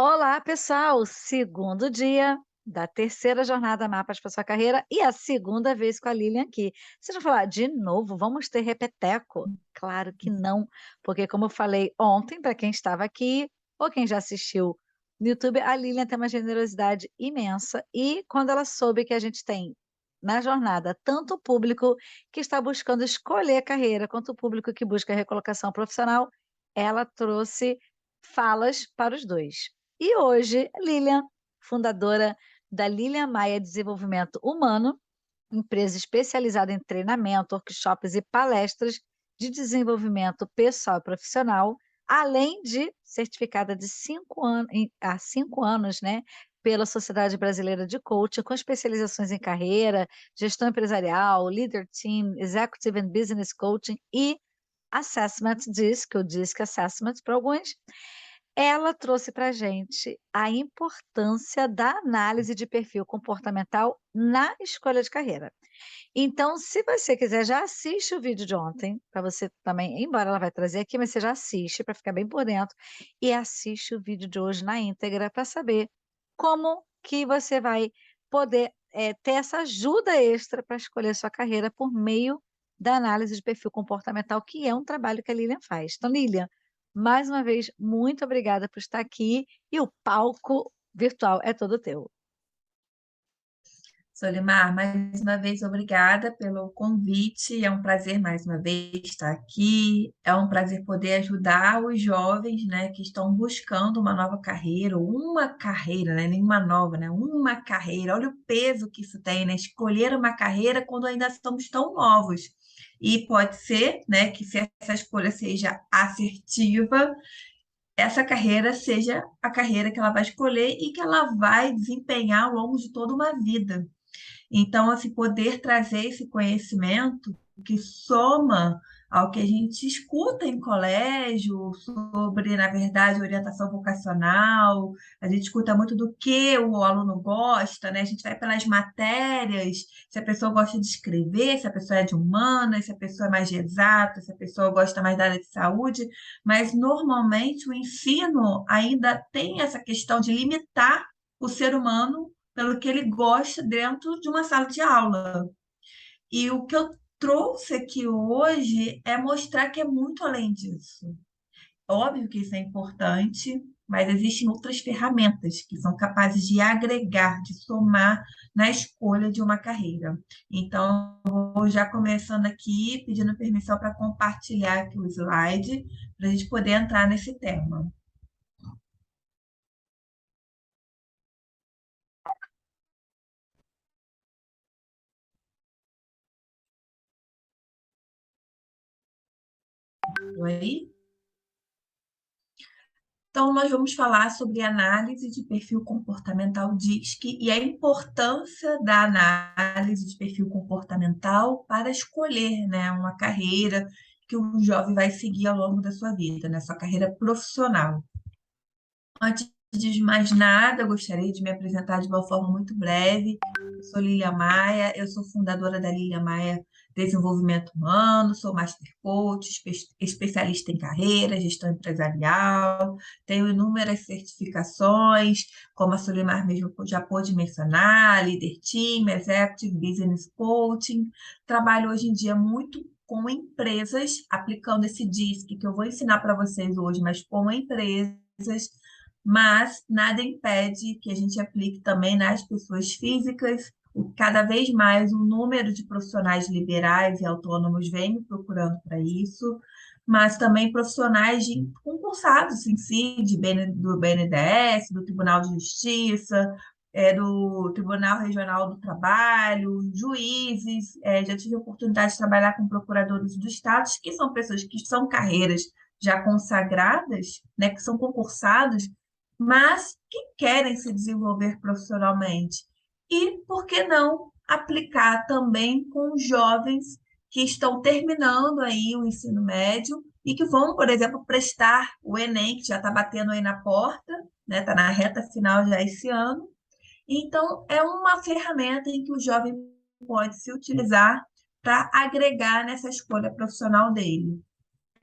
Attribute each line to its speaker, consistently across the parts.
Speaker 1: Olá, pessoal! Segundo dia da terceira jornada Mapas para sua carreira e a segunda vez com a Lilian aqui. Vocês vão falar, de novo, vamos ter repeteco? Claro que não, porque como eu falei ontem, para quem estava aqui ou quem já assistiu no YouTube, a Lilian tem uma generosidade imensa e quando ela soube que a gente tem na jornada tanto o público que está buscando escolher carreira, quanto o público que busca recolocação profissional, ela trouxe falas para os dois. E hoje, Lilian, fundadora da Lilian Maia Desenvolvimento Humano, empresa especializada em treinamento, workshops e palestras de desenvolvimento pessoal e profissional, além de certificada de 5 anos, né, pela Sociedade Brasileira de Coaching, com especializações em carreira, gestão empresarial, leader team, executive and business coaching e assessment DISC, ou DISC Assessment para alguns. Ela trouxe para a gente a importância da análise de perfil comportamental na escolha de carreira. Então, se você quiser, já assiste o vídeo de ontem, para você também, embora ela vai trazer aqui, mas você já assiste para ficar bem por dentro, e assiste o vídeo de hoje na íntegra para saber como que você vai poder ter essa ajuda extra para escolher sua carreira por meio da análise de perfil comportamental, que é um trabalho que a Lilian faz. Então, Lilian, mais uma vez, muito obrigada por estar aqui e o palco virtual é todo teu.
Speaker 2: Solimar, mais uma vez, obrigada pelo convite. É um prazer, mais uma vez, estar aqui. É um prazer poder ajudar os jovens, né, que estão buscando uma nova carreira, ou uma carreira, né, nenhuma nova, né, uma carreira. Olha o peso que isso tem, né, escolher uma carreira quando ainda estamos tão novos. E pode ser, né, que se essa escolha seja assertiva, essa carreira seja a carreira que ela vai escolher e que ela vai desempenhar ao longo de toda uma vida. Então, assim, poder trazer esse conhecimento que soma ao que a gente escuta em colégio sobre, na verdade, orientação vocacional, a gente escuta muito do que o aluno gosta, né? A gente vai pelas matérias, se a pessoa gosta de escrever, se a pessoa é de humanas, se a pessoa é mais de exatas, se a pessoa gosta mais da área de saúde, mas normalmente o ensino ainda tem essa questão de limitar o ser humano pelo que ele gosta dentro de uma sala de aula. E o que eu trouxe aqui hoje é mostrar que é muito além disso. Óbvio que isso é importante, mas existem outras ferramentas que são capazes de agregar, de somar na escolha de uma carreira. Então, vou já começando aqui, pedindo permissão para compartilhar aqui o slide, para a gente poder entrar nesse tema. Oi? Então, nós vamos falar sobre análise de perfil comportamental DISC e a importância da análise de perfil comportamental para escolher, né, uma carreira que o jovem vai seguir ao longo da sua vida, né, sua carreira profissional. Antes de mais nada, eu gostaria de me apresentar de uma forma muito breve. Eu sou Lilian Maia, eu sou fundadora da Lilian Maia Desenvolvimento Humano, sou Master Coach, especialista em carreira, gestão empresarial, tenho inúmeras certificações, como a Solimar mesmo já pôde mencionar, Leader Team, Executive Business Coaching. Trabalho hoje em dia muito com empresas, aplicando esse DISC que eu vou ensinar para vocês hoje, mas com empresas, mas nada impede que a gente aplique também nas pessoas físicas. Cada vez mais o número de profissionais liberais e autônomos vem me procurando para isso, mas também profissionais concursados em si, do BNDES, do Tribunal de Justiça, do Tribunal Regional do Trabalho, juízes, já tive a oportunidade de trabalhar com procuradores do Estado, que são pessoas que são carreiras já consagradas, né, que são concursados, mas que querem se desenvolver profissionalmente. E, por que não, aplicar também com jovens que estão terminando aí o ensino médio e que vão, por exemplo, prestar o Enem, que já está batendo aí na porta, né? Está na reta final já esse ano. Então, é uma ferramenta em que o jovem pode se utilizar para agregar nessa escolha profissional dele.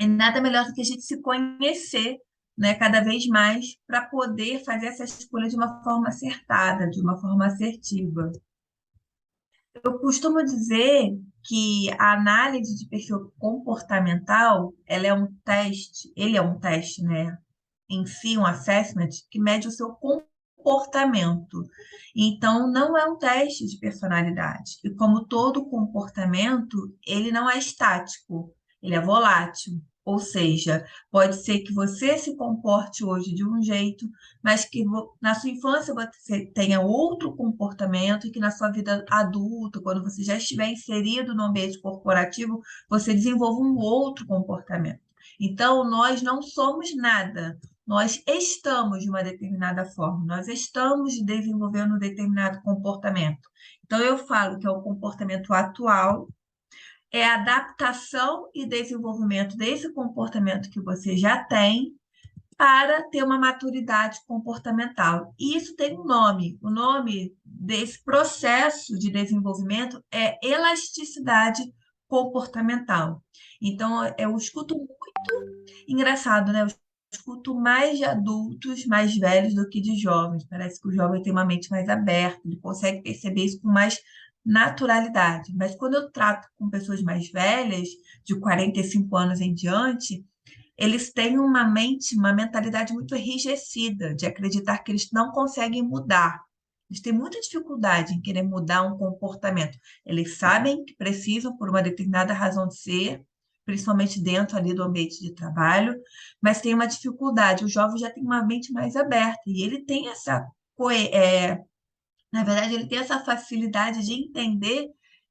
Speaker 2: E nada melhor do que a gente se conhecer né, cada vez mais para poder fazer essa escolha de uma forma acertada, de uma forma assertiva. Eu costumo dizer que a análise de perfil comportamental, ele é um teste, né? Em si, um assessment que mede o seu comportamento. Então, não é um teste de personalidade. E como todo comportamento, ele não é estático, ele é volátil. Ou seja, pode ser que você se comporte hoje de um jeito, mas que na sua infância você tenha outro comportamento e que na sua vida adulta, quando você já estiver inserido no ambiente corporativo, você desenvolva um outro comportamento. Então, nós não somos nada. Nós estamos de uma determinada forma, nós estamos desenvolvendo um determinado comportamento. Então, eu falo que é o comportamento atual, é a adaptação e desenvolvimento desse comportamento que você já tem para ter uma maturidade comportamental. E isso tem um nome. O nome desse processo de desenvolvimento é elasticidade comportamental. Então, eu escuto muito engraçado, né? Eu escuto mais de adultos mais velhos do que de jovens. Parece que o jovem tem uma mente mais aberta, ele consegue perceber isso com mais naturalidade. Mas quando eu trato com pessoas mais velhas, de 45 anos em diante, eles têm uma mente, uma mentalidade muito enrijecida, de acreditar que eles não conseguem mudar. Eles têm muita dificuldade em querer mudar um comportamento. Eles sabem que precisam, por uma determinada razão de ser, principalmente dentro ali do ambiente de trabalho, mas tem uma dificuldade. O jovem já tem uma mente mais aberta e ele tem na verdade, ele tem essa facilidade de entender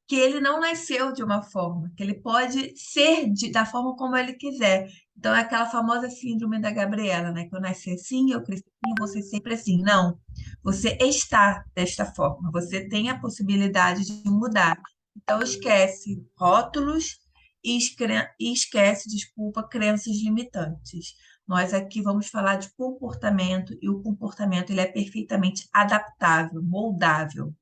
Speaker 2: que ele não nasceu de uma forma, que ele pode ser da forma como ele quiser. Então, é aquela famosa síndrome da Gabriela, né? Que eu nasci assim, eu cresci assim, eu vou ser sempre assim. Não, você está desta forma, você tem a possibilidade de mudar. Então, esquece rótulos e esquece, desculpa, crenças limitantes. Nós aqui vamos falar de comportamento e o comportamento ele é perfeitamente adaptável, moldável.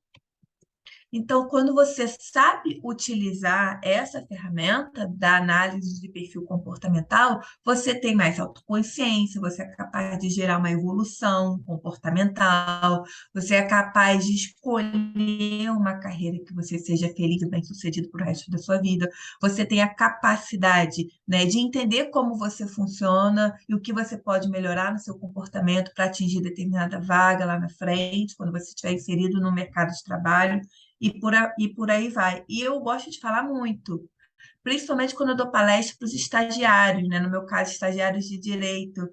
Speaker 2: Então, quando você sabe utilizar essa ferramenta da análise de perfil comportamental, você tem mais autoconsciência, você é capaz de gerar uma evolução comportamental, você é capaz de escolher uma carreira que você seja feliz e bem-sucedido para o resto da sua vida. Você tem a capacidade, né, de entender como você funciona e o que você pode melhorar no seu comportamento para atingir determinada vaga lá na frente, quando você estiver inserido no mercado de trabalho e por aí vai. E eu gosto de falar muito, principalmente quando eu dou palestra para os estagiários, né? No meu caso, estagiários de direito,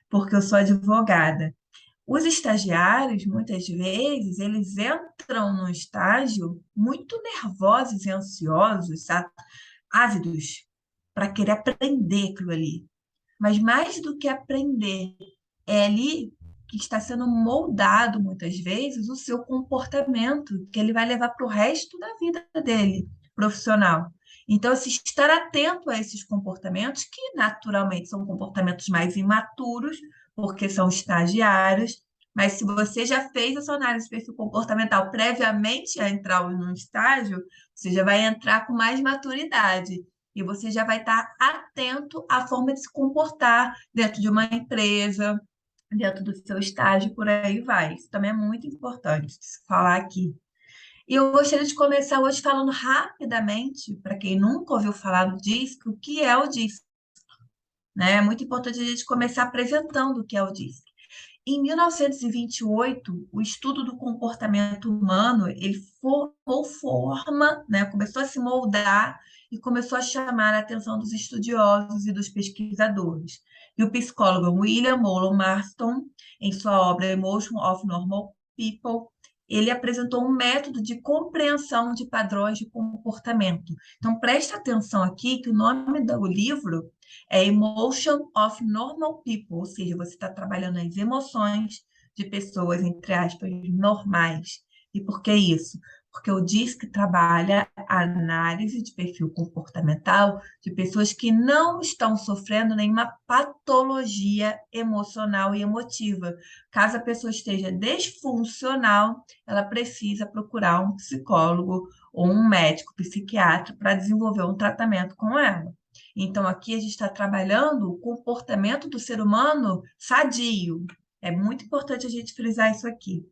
Speaker 2: porque eu sou advogada. Os estagiários, muitas vezes, eles entram no estágio muito nervosos e ansiosos, sabe? Ávidos para querer aprender aquilo ali. Mas mais do que aprender, é ali que está sendo moldado muitas vezes o seu comportamento, que ele vai levar para o resto da vida dele, profissional. Então, assim, estar atento a esses comportamentos, que naturalmente são comportamentos mais imaturos, porque são estagiários, mas se você já fez a sua análise de perfil comportamental previamente a entrar no estágio, você já vai entrar com mais maturidade. E você já vai estar atento à forma de se comportar dentro de uma empresa, dentro do seu estágio, por aí vai. Isso também é muito importante de se falar aqui. E eu gostaria de começar hoje falando rapidamente, para quem nunca ouviu falar do DISC, o que é o DISC, né? É muito importante a gente começar apresentando o que é o DISC. Em 1928, o estudo do comportamento humano, ele formou forma, né? Começou a se moldar e começou a chamar a atenção dos estudiosos e dos pesquisadores. E o psicólogo William Moulton Marston, em sua obra Emotion of Normal People, ele apresentou um método de compreensão de padrões de comportamento. Então, preste atenção aqui que o nome do livro é Emotion of Normal People, ou seja, você está trabalhando as emoções de pessoas, entre aspas, normais. E por que isso? Porque o DISC trabalha a análise de perfil comportamental de pessoas que não estão sofrendo nenhuma patologia emocional e emotiva. Caso a pessoa esteja disfuncional, ela precisa procurar um psicólogo ou um médico psiquiatra para desenvolver um tratamento com ela. Então, aqui a gente está trabalhando o comportamento do ser humano sadio. É muito importante a gente frisar isso aqui.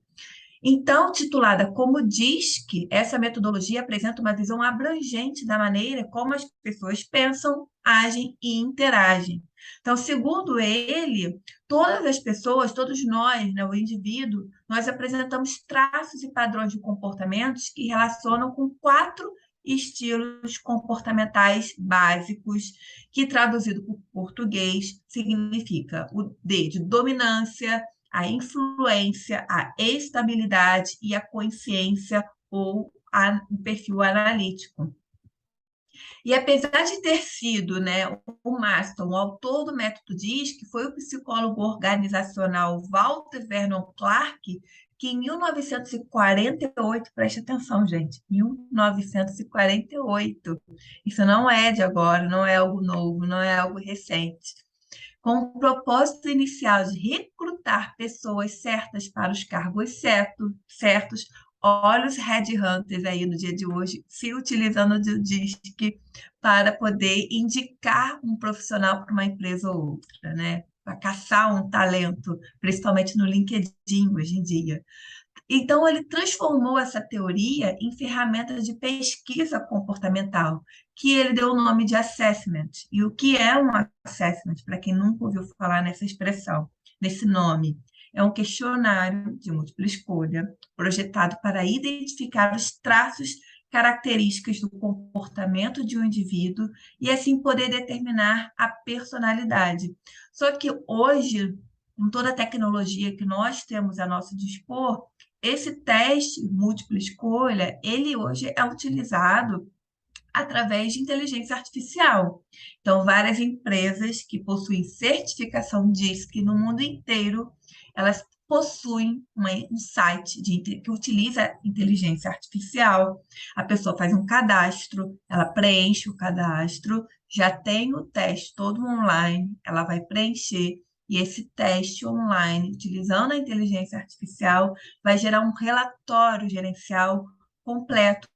Speaker 2: Então, titulada como DISC, essa metodologia apresenta uma visão abrangente da maneira como as pessoas pensam, agem e interagem. Então, segundo ele, todas as pessoas, todos nós, né, o indivíduo, nós apresentamos traços e padrões de comportamentos que relacionam com 4 estilos comportamentais básicos, que traduzido para o português significa o D de dominância, a influência, a estabilidade e a consciência ou o perfil analítico. E apesar de ter sido, né, o Maston, o autor do método DISC, foi o psicólogo organizacional Walter Vernon Clark que em 1948, preste atenção, gente, 1948, isso não é de agora, não é algo novo, não é algo recente, com o propósito inicial de recrutar pessoas certas para os cargos certos, olha os headhunters aí no dia de hoje, se utilizando do DISC para poder indicar um profissional para uma empresa ou outra, né? Para caçar um talento, principalmente no LinkedIn hoje em dia. Então, ele transformou essa teoria em ferramenta de pesquisa comportamental, que ele deu o nome de assessment. E o que é um assessment, para quem nunca ouviu falar nessa expressão, nesse nome? É um questionário de múltipla escolha, projetado para identificar os traços características do comportamento de um indivíduo e, assim, poder determinar a personalidade. Só que hoje, com toda a tecnologia que nós temos a nosso dispor, esse teste múltipla escolha, ele hoje é utilizado através de inteligência artificial. Então, várias empresas que possuem certificação DISC no mundo inteiro, elas possuem um site que utiliza inteligência artificial. A pessoa faz um cadastro, ela preenche o cadastro, já tem o teste todo online, ela vai preencher e esse teste online, utilizando a inteligência artificial, vai gerar um relatório gerencial completo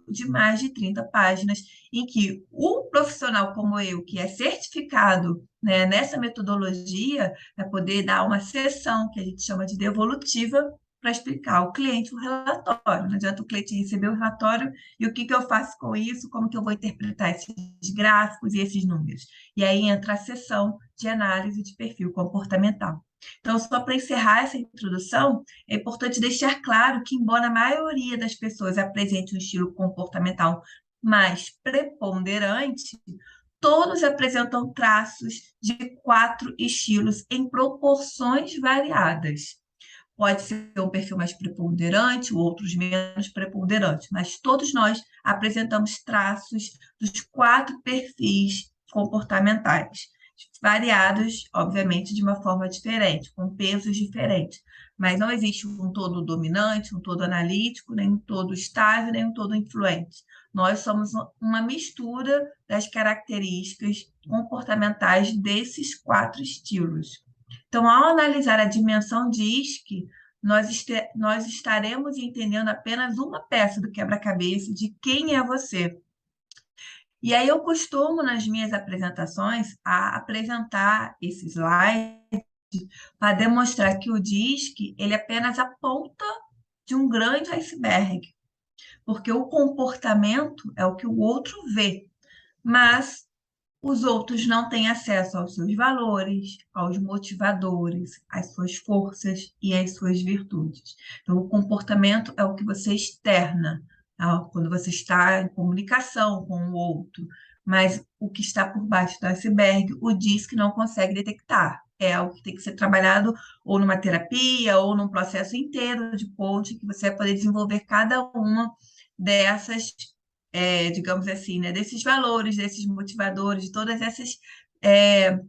Speaker 2: de mais de 30 páginas, em que o profissional como eu, que é certificado, né, nessa metodologia, vai poder dar uma sessão, que a gente chama de devolutiva, para explicar ao cliente o relatório. Não adianta o cliente receber o relatório e o que, que eu faço com isso, como que eu vou interpretar esses gráficos e esses números. E aí entra a sessão de análise de perfil comportamental. Então, só para encerrar essa introdução, é importante deixar claro que, embora a maioria das pessoas apresente um estilo comportamental mais preponderante, todos apresentam traços de 4 estilos em proporções variadas. Pode ser um perfil mais preponderante, outros menos preponderante, mas todos nós apresentamos traços dos 4 perfis comportamentais, variados, obviamente, de uma forma diferente, com pesos diferentes. Mas não existe um todo dominante, um todo analítico, nem um todo estável, nem um todo influente. Nós somos uma mistura das características comportamentais desses 4 estilos. Então, ao analisar a dimensão DISC, nós estaremos entendendo apenas uma peça do quebra-cabeça de quem é você. E aí eu costumo, nas minhas apresentações, a apresentar esses slides para demonstrar que o DISC, ele é apenas a ponta de um grande iceberg, porque o comportamento é o que o outro vê, mas os outros não têm acesso aos seus valores, aos motivadores, às suas forças e às suas virtudes. Então, o comportamento é o que você externa, tá? Quando você está em comunicação com o outro, mas o que está por baixo do iceberg, o DISC não consegue detectar. É algo que tem que ser trabalhado ou numa terapia ou num processo inteiro de coaching, que você vai poder desenvolver cada uma dessas digamos assim, né, desses valores, desses motivadores, de todas essas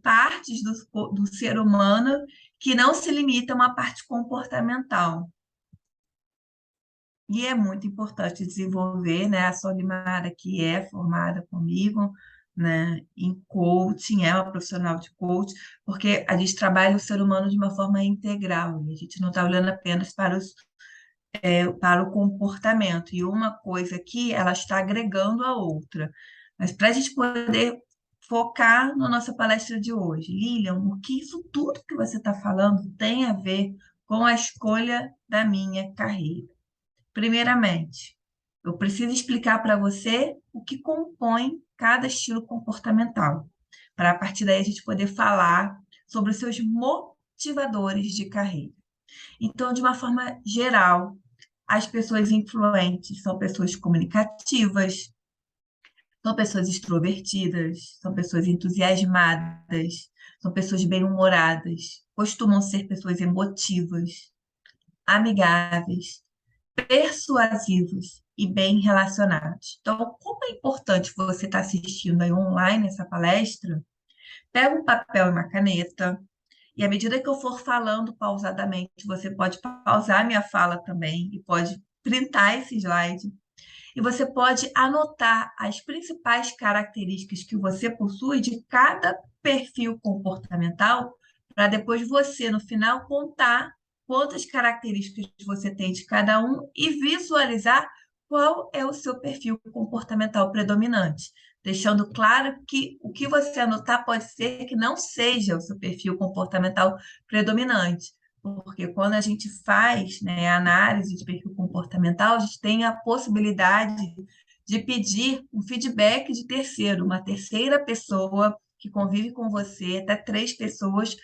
Speaker 2: partes do ser humano que não se limitam à parte comportamental. E é muito importante desenvolver, né? A Solimara, que é formada comigo, né, em coaching, é uma profissional de coaching, porque a gente trabalha o ser humano de uma forma integral, e a gente não está olhando apenas para o comportamento. E uma coisa aqui, ela está agregando a outra. Mas para a gente poder focar na nossa palestra de hoje. Lilian, o que isso tudo que você está falando tem a ver com a escolha da minha carreira? Primeiramente, eu preciso explicar para você o que compõe cada estilo comportamental, para a partir daí a gente poder falar sobre os seus motivadores de carreira. Então, de uma forma geral, as pessoas influentes são pessoas comunicativas, são pessoas extrovertidas, são pessoas entusiasmadas, são pessoas bem-humoradas, costumam ser pessoas emotivas, amigáveis, persuasivos e bem relacionados. Então, como é importante você estar assistindo aí online essa palestra, pega um papel e uma caneta, e à medida que eu for falando pausadamente, você pode pausar a minha fala também e pode printar esse slide. E você pode anotar as principais características que você possui de cada perfil comportamental, para depois você, no final, contar quantas características você tem de cada um e visualizar qual é o seu perfil comportamental predominante, deixando claro que o que você anotar pode ser que não seja o seu perfil comportamental predominante. Porque quando a gente faz, né, análise de perfil comportamental, a gente tem a possibilidade de pedir um feedback de terceiro, uma terceira pessoa que convive com você, até 3 pessoas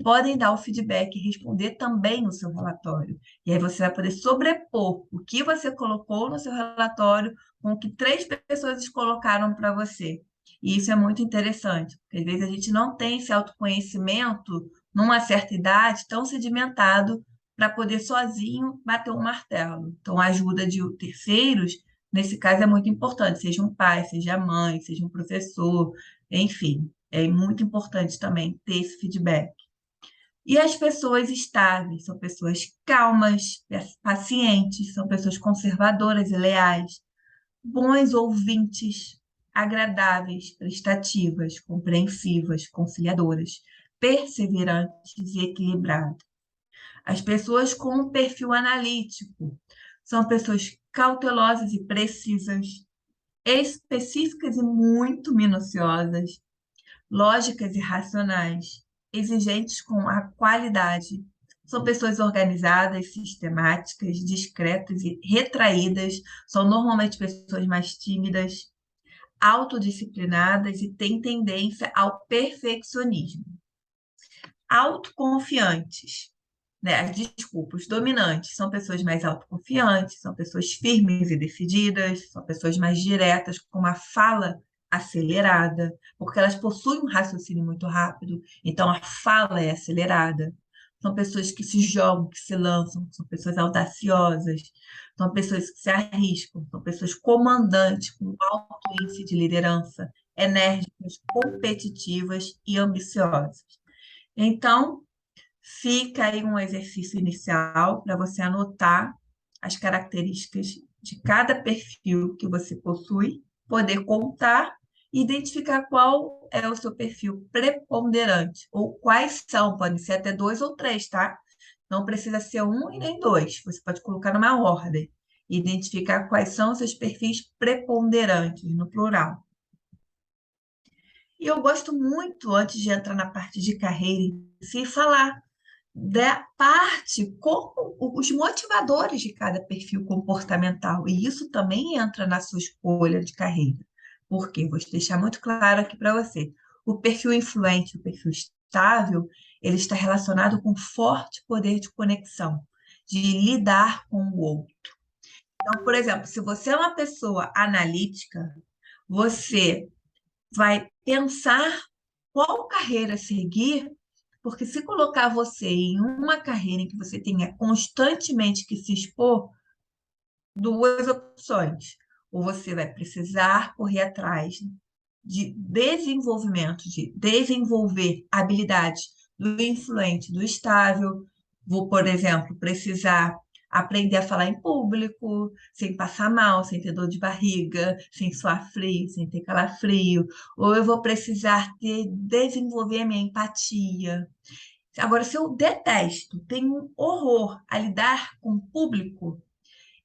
Speaker 2: podem dar o feedback e responder também no seu relatório. E aí você vai poder sobrepor o que você colocou no seu relatório com o que 3 pessoas colocaram para você. E isso é muito interessante, porque às vezes a gente não tem esse autoconhecimento numa certa idade tão sedimentado para poder sozinho bater um martelo. Então, a ajuda de terceiros, nesse caso, é muito importante, seja um pai, seja a mãe, seja um professor, enfim, é muito importante também ter esse feedback. E as pessoas estáveis são pessoas calmas, pacientes, são pessoas conservadoras e leais, bons ouvintes, agradáveis, prestativas, compreensivas, conciliadoras, perseverantes e equilibradas. As pessoas com um perfil analítico são pessoas cautelosas e precisas, específicas e muito minuciosas, lógicas e racionais, exigentes com a qualidade. São pessoas organizadas, sistemáticas, discretas e retraídas, são normalmente pessoas mais tímidas, autodisciplinadas e têm tendência ao perfeccionismo. Autoconfiantes, né? Desculpa, os dominantes são pessoas mais autoconfiantes, são pessoas firmes e decididas, são pessoas mais diretas, com uma fala acelerada, porque elas possuem um raciocínio muito rápido, então a fala é acelerada. São pessoas que se jogam, que se lançam, são pessoas audaciosas, são pessoas que se arriscam, são pessoas comandantes, com alto índice de liderança, enérgicas, competitivas e ambiciosas. Então, fica aí um exercício inicial para você anotar as características de cada perfil que você possui, poder contar e identificar qual é o seu perfil preponderante, ou quais são, podem ser até 2 ou 3, tá? Não precisa ser um e nem dois, você pode colocar numa ordem, identificar quais são os seus perfis preponderantes, no plural. E eu gosto muito, antes de entrar na parte de carreira em si, falar da parte, como os motivadores de cada perfil comportamental. E isso também entra na sua escolha de carreira. Porque vou te deixar muito claro aqui para você. O perfil influente, o perfil estável, ele está relacionado com forte poder de conexão, de lidar com o outro. Então, por exemplo, se você é uma pessoa analítica, você vai pensar qual carreira seguir, porque se colocar você em uma carreira em que você tenha constantemente que se expor, 2 opções. Ou você vai precisar correr atrás de desenvolvimento, de desenvolver habilidades do influente, do estável. Vou, por exemplo, precisar aprender a falar em público, sem passar mal, sem ter dor de barriga, sem suar frio, sem ter calafrio. Ou eu vou precisar desenvolver a minha empatia. Agora, se eu detesto, tenho um horror a lidar com o público,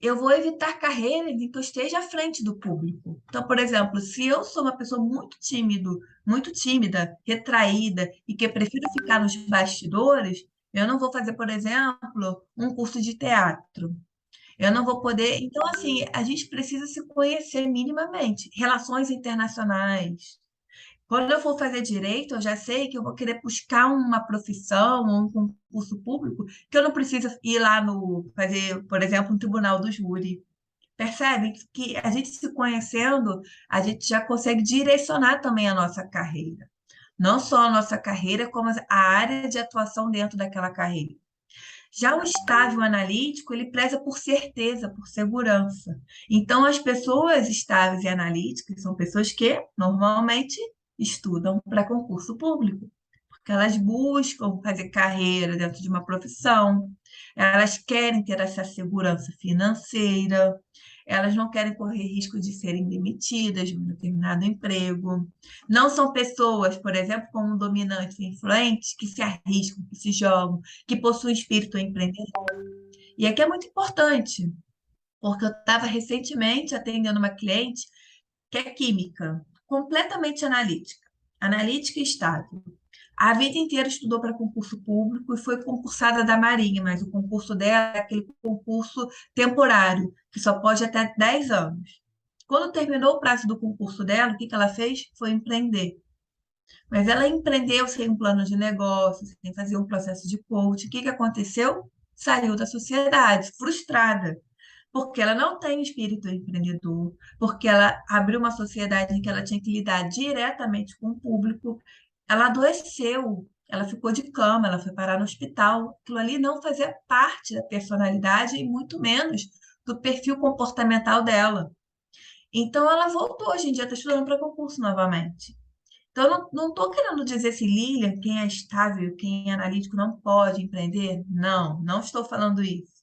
Speaker 2: eu vou evitar carreiras em que eu esteja à frente do público. Então, por exemplo, se eu sou uma pessoa muito tímido muito tímida, retraída e que prefiro ficar nos bastidores, eu não vou fazer, por exemplo, um curso de teatro. Eu não vou poder. Então, assim, a gente precisa se conhecer minimamente. Relações internacionais. Quando eu for fazer direito, eu já sei que eu vou querer buscar uma profissão ou um concurso público que eu não preciso ir lá no fazer, por exemplo, um tribunal do júri. Percebe que a gente se conhecendo, a gente já consegue direcionar também a nossa carreira. Não só a nossa carreira, como a área de atuação dentro daquela carreira. Já o estágio analítico, ele preza por certeza, por segurança. Então, as pessoas estáveis e analíticas são pessoas que normalmente estudam para concurso público, porque elas buscam fazer carreira dentro de uma profissão, elas querem ter essa segurança financeira, elas não querem correr risco de serem demitidas de um determinado emprego. Não são pessoas, por exemplo, como dominantes e influentes, que se arriscam, que se jogam, que possuem espírito empreendedor. E aqui é muito importante, porque eu estava recentemente atendendo uma cliente que é química, completamente analítica e estável. A vida inteira estudou para concurso público e foi concursada da Marinha, mas o concurso dela é aquele concurso temporário, que só pode até 10 anos. Quando terminou o prazo do concurso dela, o que que ela fez? Foi empreender. Mas ela empreendeu sem um plano de negócios, sem fazer um processo de coaching. O que que aconteceu? Saiu da sociedade, frustrada, porque ela não tem espírito empreendedor, porque ela abriu uma sociedade em que ela tinha que lidar diretamente com o público. Ela adoeceu, ela ficou de cama, ela foi parar no hospital. Aquilo ali não fazia parte da personalidade e muito menos do perfil comportamental dela. Então, ela voltou, hoje em dia está estudando para concurso novamente. Então, eu não estou querendo dizer se Lilian, quem é estável, quem é analítico, não pode empreender. Não, não estou falando isso.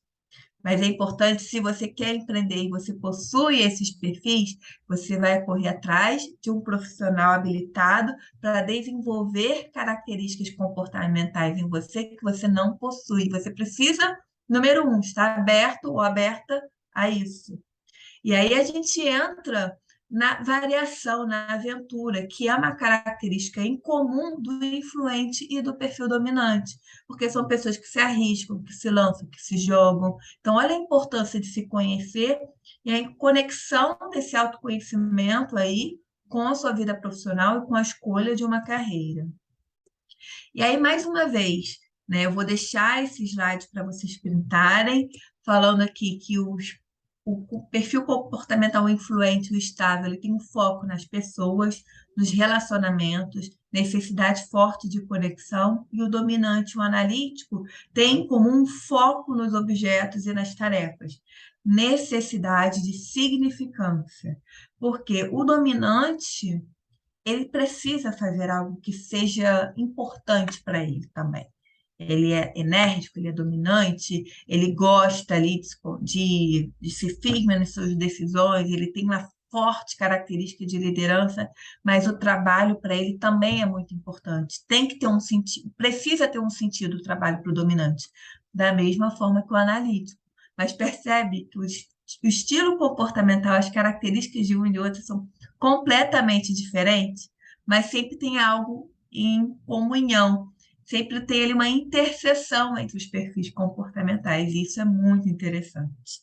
Speaker 2: Mas é importante, se você quer empreender e você possui esses perfis, você vai correr atrás de um profissional habilitado para desenvolver características comportamentais em você que você não possui. Você precisa, número um, estar aberto ou aberta a isso. E aí a gente entra na variação, na aventura, que é uma característica incomum do influente e do perfil dominante, porque são pessoas que se arriscam, que se lançam, que se jogam. Então, olha a importância de se conhecer e a conexão desse autoconhecimento aí com a sua vida profissional e com a escolha de uma carreira. E aí, mais uma vez, né, eu vou deixar esse slide para vocês printarem, falando aqui que o perfil comportamental influente, o estável, ele tem um foco nas pessoas, nos relacionamentos, necessidade forte de conexão, e o dominante, o analítico, tem como um foco nos objetos e nas tarefas, necessidade de significância, porque o dominante ele precisa fazer algo que seja importante para ele também. Ele é enérgico, ele é dominante, ele gosta ali de ser firme nas suas decisões, ele tem uma forte característica de liderança, mas o trabalho para ele também é muito importante. Tem que ter um sentido, precisa ter um sentido o trabalho para o dominante, da mesma forma que o analítico. Mas percebe que o estilo comportamental, as características de um e de outro são completamente diferentes, mas sempre tem algo em comunhão, sempre tem ali uma interseção entre os perfis comportamentais, e isso é muito interessante.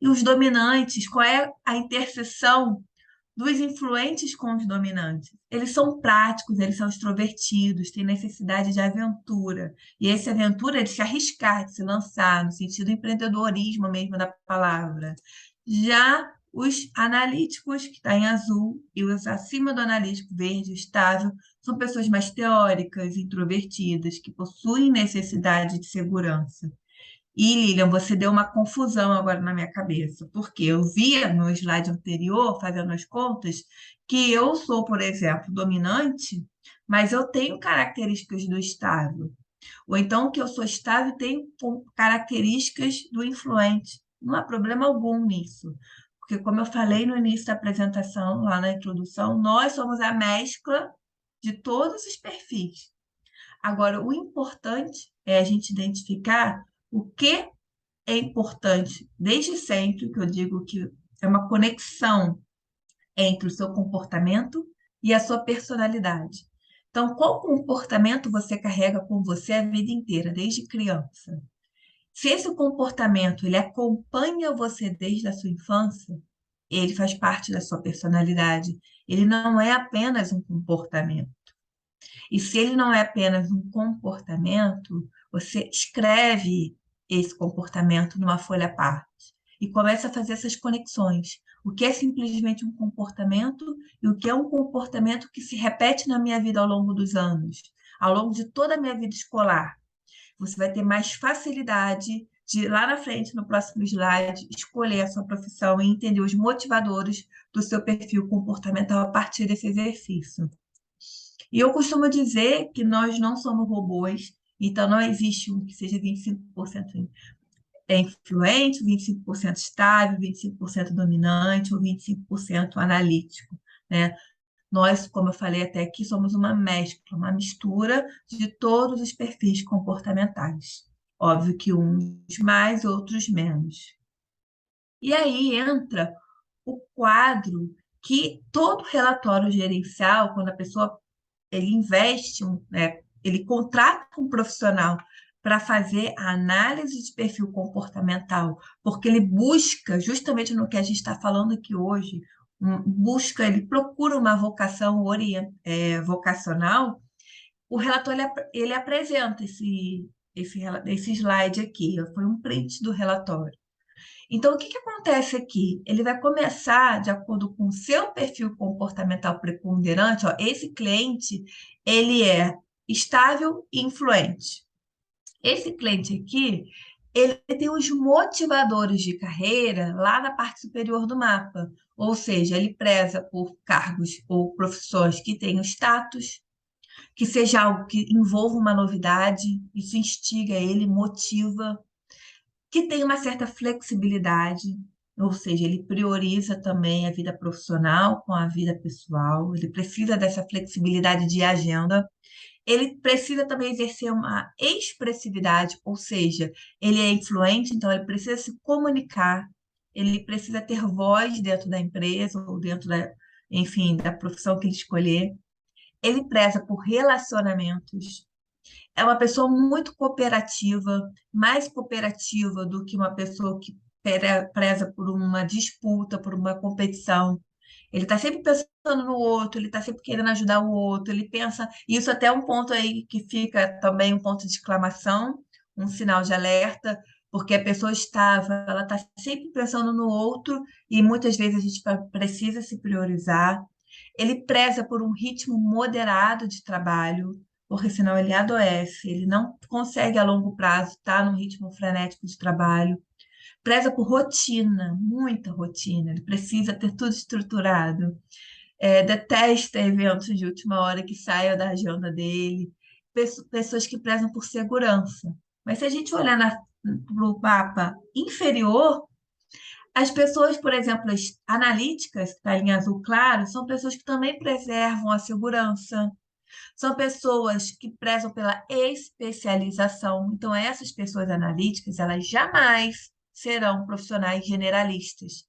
Speaker 2: E os dominantes, qual é a interseção dos influentes com os dominantes? Eles são práticos, eles são extrovertidos, têm necessidade de aventura. E essa aventura é de se arriscar, de se lançar, no sentido empreendedorismo mesmo da palavra. Já os analíticos, que está em azul, e os acima do analítico, verde, estável, são pessoas mais teóricas, introvertidas, que possuem necessidade de segurança. E, Lilian, você deu uma confusão agora na minha cabeça, porque eu via no slide anterior, fazendo as contas, que eu sou, por exemplo, dominante, mas eu tenho características do estável. Ou então que eu sou estável e tenho características do influente. Não há problema algum nisso. Porque, como eu falei no início da apresentação, lá na introdução, nós somos a mescla de todos os perfis. Agora, o importante é a gente identificar o que é importante desde sempre, que eu digo que é uma conexão entre o seu comportamento e a sua personalidade. Então, qual comportamento você carrega com você a vida inteira, desde criança? Se esse comportamento ele acompanha você desde a sua infância, ele faz parte da sua personalidade. Ele não é apenas um comportamento. E se ele não é apenas um comportamento, você escreve esse comportamento numa folha à parte e começa a fazer essas conexões. O que é simplesmente um comportamento e o que é um comportamento que se repete na minha vida ao longo dos anos, ao longo de toda a minha vida escolar. Você vai ter mais facilidade de, lá na frente, no próximo slide, escolher a sua profissão e entender os motivadores do seu perfil comportamental a partir desse exercício. E eu costumo dizer que nós não somos robôs, então não existe um que seja 25% influente, 25% estável, 25% dominante ou 25% analítico, né? Nós, como eu falei até aqui, somos uma mescla, uma mistura de todos os perfis comportamentais. Óbvio que uns mais, outros menos. E aí entra o quadro que todo relatório gerencial, quando a pessoa ele investe, né, ele contrata um profissional para fazer a análise de perfil comportamental, porque ele busca, justamente no que a gente está falando aqui hoje, ele procura uma vocação vocacional, o relatório ele apresenta esse slide aqui, foi um print do relatório. Então, o que acontece aqui? Ele vai começar, de acordo com o seu perfil comportamental preponderante, ó, esse cliente, ele é estável e influente. Esse cliente aqui, ele tem os motivadores de carreira lá na parte superior do mapa, ou seja, ele preza por cargos ou profissões que tenham status, que seja algo que envolva uma novidade, isso instiga ele, motiva, que tem uma certa flexibilidade, ou seja, ele prioriza também a vida profissional com a vida pessoal, ele precisa dessa flexibilidade de agenda, ele precisa também exercer uma expressividade, ou seja, ele é influente, então ele precisa se comunicar, ele precisa ter voz dentro da empresa ou dentro da, enfim, da profissão que ele escolher. Ele preza por relacionamentos, é uma pessoa muito cooperativa, mais cooperativa do que uma pessoa que preza por uma disputa, por uma competição. Ele está sempre pensando no outro, ele está sempre querendo ajudar o outro, ele pensa. Isso até é um ponto aí que fica também um ponto de exclamação, um sinal de alerta, porque a pessoa ela está sempre pensando no outro e muitas vezes a gente precisa se priorizar. Ele preza por um ritmo moderado de trabalho, porque senão ele adoece, ele não consegue a longo prazo estar num ritmo frenético de trabalho. Preza por rotina, muita rotina, ele precisa ter tudo estruturado. Detesta eventos de última hora que saiam da agenda dele. Pessoas que prezam por segurança. Mas se a gente olhar para o mapa inferior, as pessoas, por exemplo, as analíticas, que está em azul claro, são pessoas que também preservam a segurança, são pessoas que prezam pela especialização. Então, essas pessoas analíticas, elas jamais serão profissionais generalistas,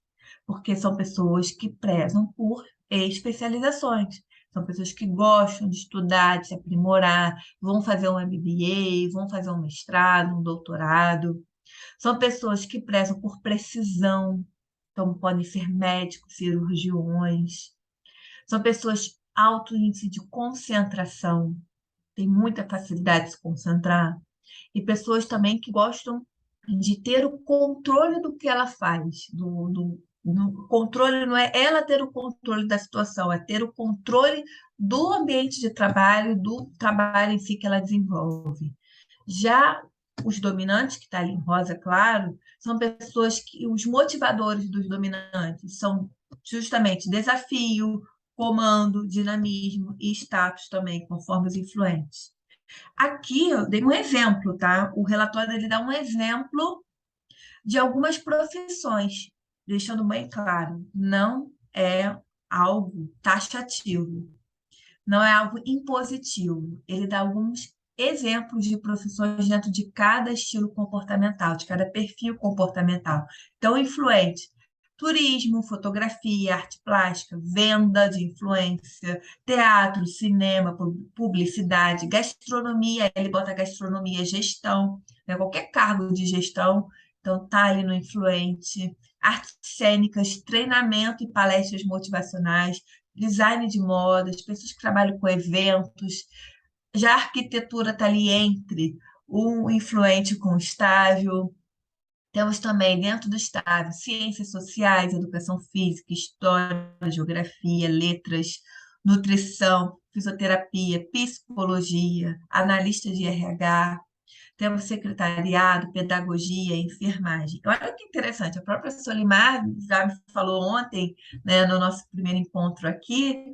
Speaker 2: porque são pessoas que prezam por especializações. São pessoas que gostam de estudar, de se aprimorar, vão fazer um MBA, vão fazer um mestrado, um doutorado. São pessoas que prezam por precisão, então podem ser médicos, cirurgiões. São pessoas alto índice de concentração, tem muita facilidade de se concentrar. E pessoas também que gostam de ter o controle do que ela faz. Do controle não é ela ter o controle da situação, é ter o controle do ambiente de trabalho, do trabalho em si que ela desenvolve. Já os dominantes, que está ali em rosa claro, são pessoas que os motivadores dos dominantes são justamente desafio, comando, dinamismo e status também, conforme os influentes. Aqui eu dei um exemplo, tá? O relatório ele dá um exemplo de algumas profissões, deixando bem claro, não é algo taxativo, não é algo impositivo. Ele dá alguns exemplos de profissões dentro de cada estilo comportamental, de cada perfil comportamental. Então, influente turismo, fotografia, arte plástica, venda de influência, teatro, cinema, publicidade, gastronomia, ele bota gastronomia, gestão, né? Qualquer cargo de gestão, então tá ali no influente, artes cênicas, treinamento e palestras motivacionais, design de modas, pessoas que trabalham com eventos, já a arquitetura está ali entre o influente com o estável. Temos também, dentro do estável, ciências sociais, educação física, história, geografia, letras, nutrição, fisioterapia, psicologia, analista de RH, temos secretariado, pedagogia, enfermagem. Olha que interessante, a própria Solimar já me falou ontem, né, no nosso primeiro encontro aqui,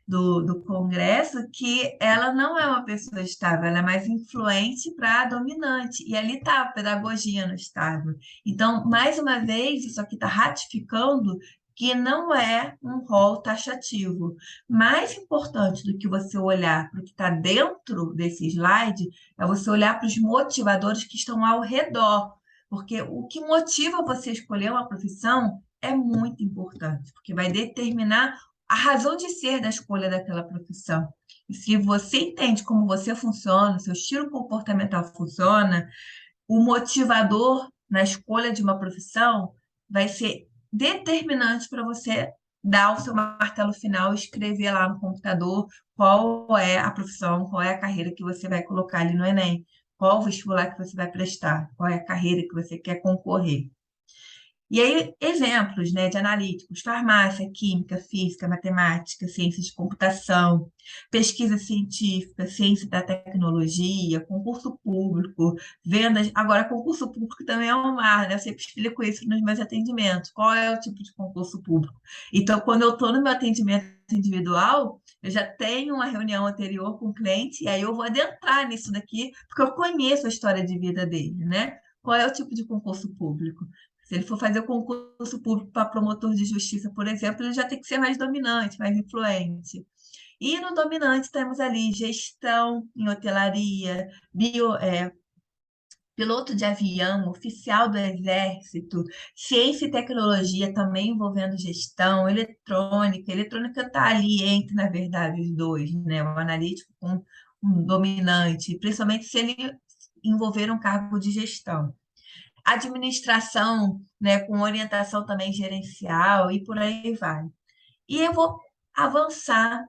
Speaker 2: do Congresso, que ela não é uma pessoa estável, ela é mais influente para dominante. E ali está a pedagogia no estável. Então, mais uma vez, isso aqui está ratificando que não é um rol taxativo. Mais importante do que você olhar para o que está dentro desse slide é você olhar para os motivadores que estão ao redor. Porque o que motiva você a escolher uma profissão é muito importante, porque vai determinar a razão de ser da escolha daquela profissão. E se você entende como você funciona, seu estilo comportamental funciona, o motivador na escolha de uma profissão vai ser determinante para você dar o seu martelo final e escrever lá no computador qual é a profissão, qual é a carreira que você vai colocar ali no Enem, qual o vestibular que você vai prestar, qual é a carreira que você quer concorrer. E aí, exemplos, né, de analíticos, farmácia, química, física, matemática, ciência de computação, pesquisa científica, ciência da tecnologia, concurso público, vendas. Agora, concurso público também é um mar, né? Eu sempre explico isso nos meus atendimentos. Qual é o tipo de concurso público? Então, quando eu estou no meu atendimento individual, eu já tenho uma reunião anterior com o cliente, e aí eu vou adentrar nisso daqui, porque eu conheço a história de vida dele, né? Qual é o tipo de concurso público? Se ele for fazer o concurso público para promotor de justiça, por exemplo, ele já tem que ser mais dominante, mais influente. E no dominante temos ali gestão em hotelaria, piloto de avião, oficial do exército, ciência e tecnologia também envolvendo gestão, eletrônica. Eletrônica está ali entre, na verdade, os dois, né? O analítico com um dominante, principalmente se ele envolver um cargo de gestão, administração, né, com orientação também gerencial e por aí vai. E eu vou avançar.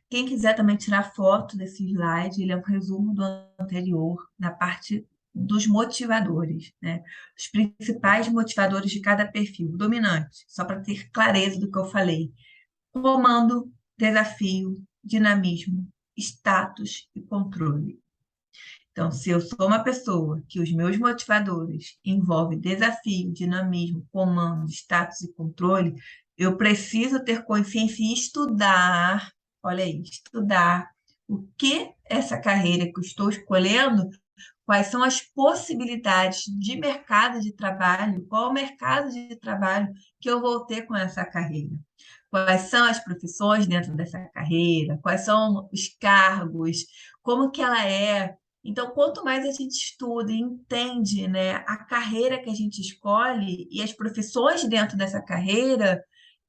Speaker 2: Quem quiser também tirar foto desse slide, ele é um resumo do anterior, na parte dos motivadores, né? Os principais motivadores de cada perfil. Dominante, só para ter clareza do que eu falei. Comando, desafio, dinamismo, status e controle. Então, se eu sou uma pessoa que os meus motivadores envolvem desafio, dinamismo, comando, status e controle, eu preciso ter consciência e estudar, olha aí, estudar o que essa carreira que eu estou escolhendo, quais são as possibilidades de mercado de trabalho, qual o mercado de trabalho que eu vou ter com essa carreira. Quais são as profissões dentro dessa carreira, quais são os cargos, como que ela é. Então, quanto mais a gente estuda e entende, né, a carreira que a gente escolhe e as profissões dentro dessa carreira,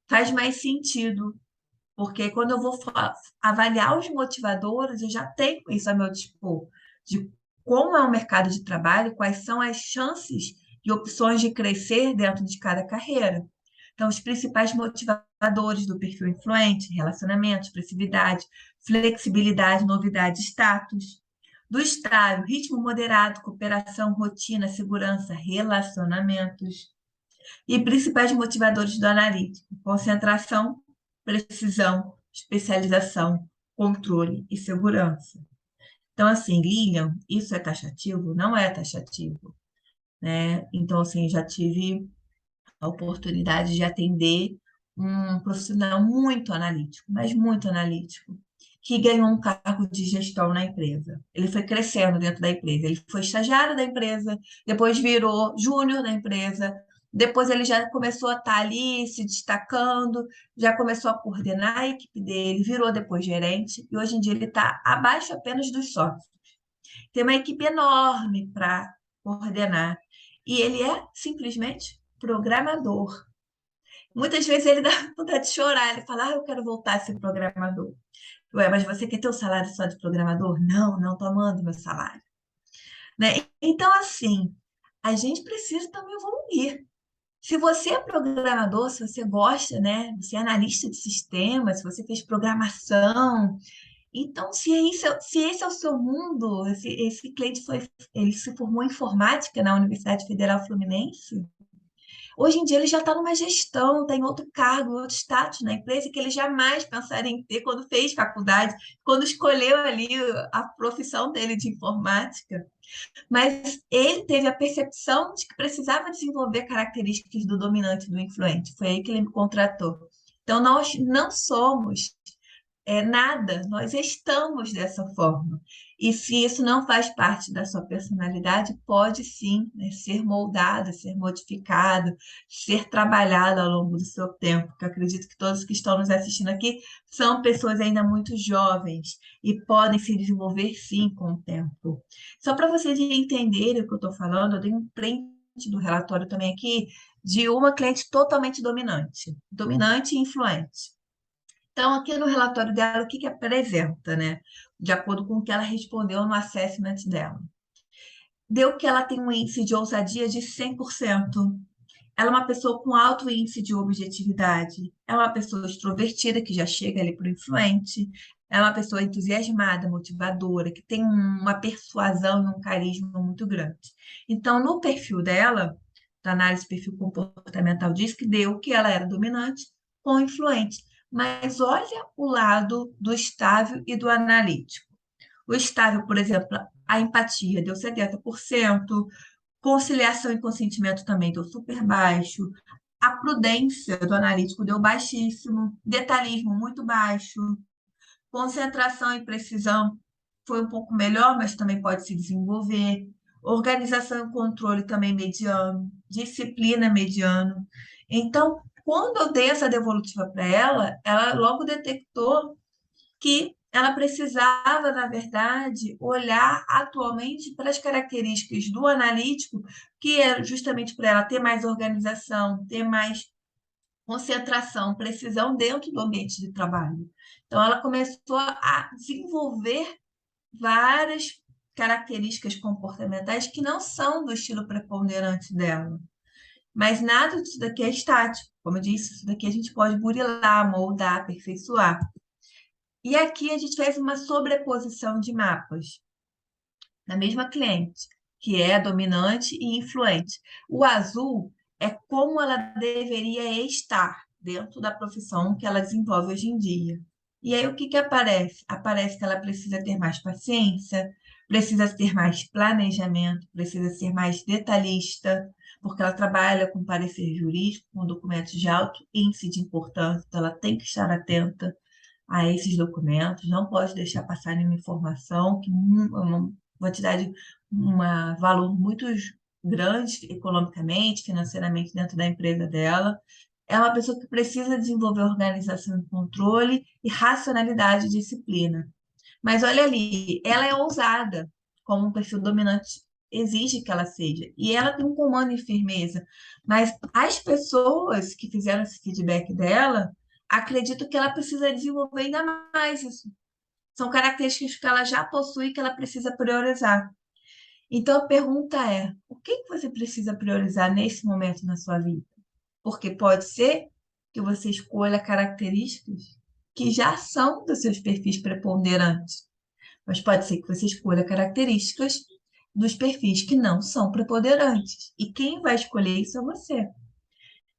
Speaker 2: faz mais sentido. Porque quando eu vou avaliar os motivadores, eu já tenho isso a meu dispor, de como é o mercado de trabalho, quais são as chances e opções de crescer dentro de cada carreira. Então, os principais motivadores do perfil influente: relacionamento, expressividade, flexibilidade, novidade, status. Do estágio, ritmo moderado, cooperação, rotina, segurança, relacionamentos. E principais motivadores do analítico: concentração, precisão, especialização, controle e segurança. Então, assim, Lilian, isso é taxativo? Não é taxativo, né? Então, assim, já tive a oportunidade de atender um profissional muito analítico, mas muito analítico, que ganhou um cargo de gestão na empresa. Ele foi crescendo dentro da empresa. Ele foi estagiário da empresa, depois virou júnior da empresa, depois ele já começou a estar ali se destacando, já começou a coordenar a equipe dele, virou depois gerente, e hoje em dia ele está abaixo apenas dos sócios. Tem uma equipe enorme para coordenar. E ele é simplesmente programador. Muitas vezes ele dá vontade de chorar, ele fala, eu quero voltar a ser programador. Ué, mas você quer ter o salário só de programador? Não, não tô amando meu salário, né? Então, assim, a gente precisa também evoluir. Se você é programador, se você gosta, né? Você é analista de sistemas, se você fez programação, então, se esse é o seu mundo, esse cliente ele se formou em informática na Universidade Federal Fluminense, hoje em dia ele já está numa gestão, está em outro cargo, outro status na empresa que ele jamais pensaria em ter quando fez faculdade, quando escolheu ali a profissão dele de informática. Mas ele teve a percepção de que precisava desenvolver características do dominante e do influente. Foi aí que ele me contratou. Então, nós não somos nada, nós estamos dessa forma. E se isso não faz parte da sua personalidade, pode sim, né, ser moldado, ser modificado, ser trabalhado ao longo do seu tempo. Porque eu acredito que todos que estão nos assistindo aqui são pessoas ainda muito jovens e podem se desenvolver sim com o tempo. Só para vocês entenderem o que eu estou falando, eu dei um print do relatório também aqui de uma cliente totalmente dominante e influente. Então, aqui no relatório dela, o que que apresenta, né? De acordo com o que ela respondeu no assessment dela. Deu que ela tem um índice de ousadia de 100%. Ela é uma pessoa com alto índice de objetividade. É uma pessoa extrovertida, que já chega ali para o influente. É uma pessoa entusiasmada, motivadora, que tem uma persuasão e um carisma muito grande. Então, no perfil dela, da análise de perfil comportamental, diz que deu que ela era dominante com influente. Mas olha o lado do estável e do analítico. O estável, por exemplo, a empatia deu 70%, conciliação e consentimento também deu super baixo, a prudência do analítico deu baixíssimo, detalhismo muito baixo, concentração e precisão foi um pouco melhor, mas também pode se desenvolver. Organização e controle também mediano, disciplina mediano. Então, quando eu dei essa devolutiva para ela logo detectou que ela precisava, na verdade, olhar atualmente para as características do analítico, que é justamente para ela ter mais organização, ter mais concentração, precisão dentro do ambiente de trabalho. Então, ela começou a desenvolver várias características comportamentais que não são do estilo preponderante dela. Mas nada disso daqui é estático. Como eu disse, isso daqui a gente pode burilar, moldar, aperfeiçoar. E aqui a gente fez uma sobreposição de mapas na mesma cliente, que é dominante e influente. O azul é como ela deveria estar dentro da profissão que ela desenvolve hoje em dia. E aí o que que aparece? Aparece que ela precisa ter mais paciência, precisa ter mais planejamento, precisa ser mais detalhista, porque ela trabalha com parecer jurídico, com documentos de alto índice de importância, então ela tem que estar atenta a esses documentos, não pode deixar passar nenhuma informação que uma quantidade, um valor muito grande economicamente, financeiramente dentro da empresa dela. É uma pessoa que precisa desenvolver organização e controle e racionalidade e disciplina. Mas olha ali, ela é ousada, como um perfil dominante exige que ela seja. E ela tem um comando e firmeza. Mas as pessoas que fizeram esse feedback dela acreditam que ela precisa desenvolver ainda mais isso. São características que ela já possui que ela precisa priorizar. Então a pergunta é: o que que você precisa priorizar nesse momento na sua vida? Porque pode ser que você escolha características que já são dos seus perfis preponderantes. Mas pode ser que você escolha características dos perfis que não são preponderantes. E quem vai escolher isso é você.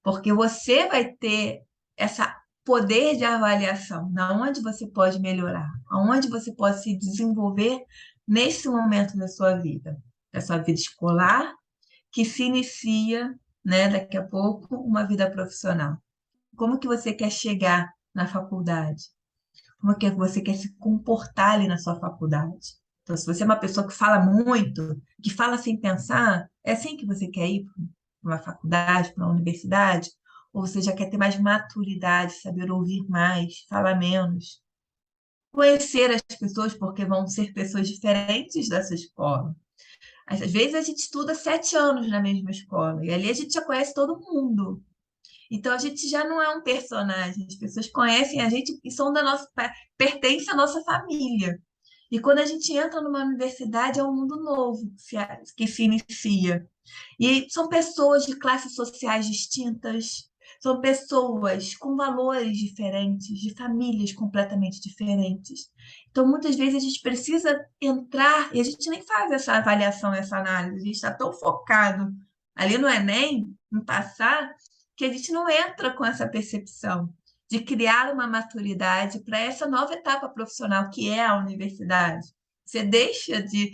Speaker 2: Porque você vai ter esse poder de avaliação, na onde você pode melhorar, aonde você pode se desenvolver nesse momento da sua vida escolar, que se inicia, né, daqui a pouco, uma vida profissional. Como que você quer chegar na faculdade? Como é que você quer se comportar ali na sua faculdade? Então, se você é uma pessoa que fala muito, que fala sem pensar, é assim que você quer ir para uma faculdade, para uma universidade? Ou você já quer ter mais maturidade, saber ouvir mais, falar menos? Conhecer as pessoas, porque vão ser pessoas diferentes dessa escola. Às vezes a gente estuda 7 anos na mesma escola, e ali a gente já conhece todo mundo. Então a gente já não é um personagem, as pessoas conhecem a gente e são da nossa, pertencem à nossa família. E quando a gente entra numa universidade, é um mundo novo que se inicia. E são pessoas de classes sociais distintas, são pessoas com valores diferentes, de famílias completamente diferentes. Então, muitas vezes, a gente precisa entrar, e a gente nem faz essa avaliação, essa análise, a gente está tão focado ali no Enem, em passar, que a gente não entra com essa percepção de criar uma maturidade para essa nova etapa profissional que é a universidade. Você deixa de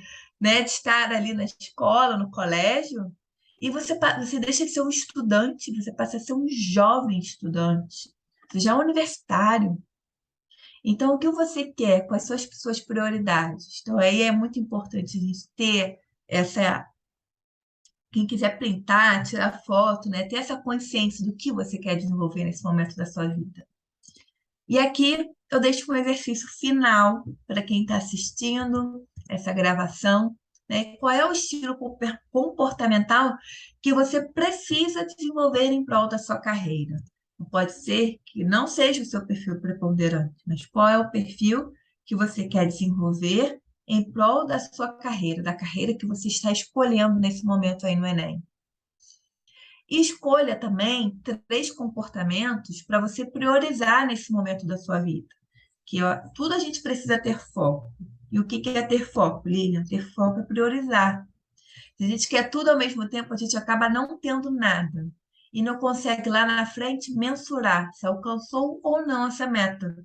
Speaker 2: estar ali na escola, no colégio, e você deixa de ser um estudante, você passa a ser um jovem estudante, você já é um universitário. Então, o que você quer? Quais são as suas prioridades? Então, aí é muito importante a gente ter essa. Quem quiser printar, tirar foto, né? Ter essa consciência do que você quer desenvolver nesse momento da sua vida. E aqui eu deixo um exercício final para quem está assistindo essa gravação, né? Qual é o estilo comportamental que você precisa desenvolver em prol da sua carreira? Pode ser que não seja o seu perfil preponderante, mas qual é o perfil que você quer desenvolver em prol da sua carreira, da carreira que você está escolhendo nesse momento aí no Enem? E escolha também 3 comportamentos para você priorizar nesse momento da sua vida. Que ó, tudo a gente precisa ter foco. E o que é ter foco, Lilian? Ter foco é priorizar. Se a gente quer tudo ao mesmo tempo, a gente acaba não tendo nada. E não consegue lá na frente mensurar se alcançou ou não essa meta.